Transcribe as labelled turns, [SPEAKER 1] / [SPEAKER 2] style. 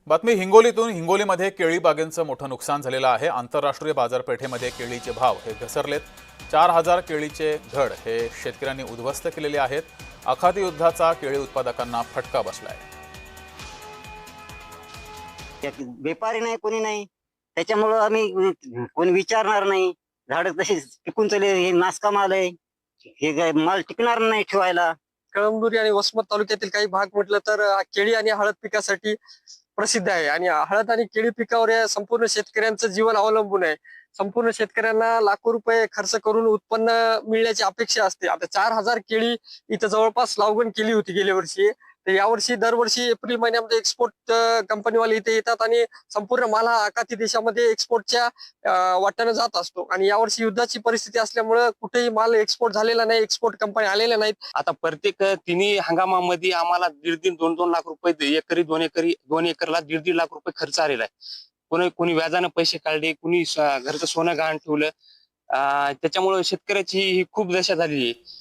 [SPEAKER 1] बातमी हिंगोलीतून. हिंगोलीमध्ये केळी बागेंचं मोठं नुकसान झालेलं आहे. आंतरराष्ट्रीय बाजारपेठेमध्ये केळीचे भाव हे घसरलेत. 4,000 केळीचे घड हे शेतकऱ्यांनी उद्ध्वस्त केलेले आहेत. आखाती युद्धाचा केळी उत्पादकांना फटका बसलाय.
[SPEAKER 2] व्यापारी नाही, कोणी नाही, त्याच्यामुळं आम्ही कोणी विचारणार नाही. झाड तशीच टिकून चालले, हे नासकाम आलंय, हे माल टिकणार नाही ठेवायला.
[SPEAKER 3] कळमनुरी आणि वसमत तालुक्यातील काही भाग म्हटलं तर केळी आणि हळद पिकासाठी प्रसिद्ध आहे आणि हळद आणि केळी पिकावर या संपूर्ण शेतकऱ्यांचं जीवन अवलंबून आहे. संपूर्ण शेतकऱ्यांना लाखो रुपये खर्च करून उत्पन्न मिळण्याची अपेक्षा असते. आता 4,000 केळी इथं जवळपास लागवड केली होती गेल्या वर्षी. तर यावर्षी दरवर्षी एप्रिल महिन्यामध्ये एक्सपोर्ट कंपनीवाले इथे येतात आणि संपूर्ण माल हा आखाती देशामध्ये एक्सपोर्टच्या वाट्यानं जात असतो. आणि यावर्षी युद्धाची परिस्थिती असल्यामुळे कुठेही माल एक्सपोर्ट झालेला नाही, एक्सपोर्ट कंपनी आलेल्या नाहीत.
[SPEAKER 4] आता प्रत्येक तिन्ही हंगामामध्ये आम्हाला 1.5-2 लाख रुपये एकरी 2 एकरला 1.5 लाख रुपये खर्च आलेला आहे. कोणी व्याजानं पैसे काढले, कुणी घरचं सोनं गहाण ठेवलं. त्याच्यामुळे शेतकऱ्याची ही खूप दशा झालेली आहे.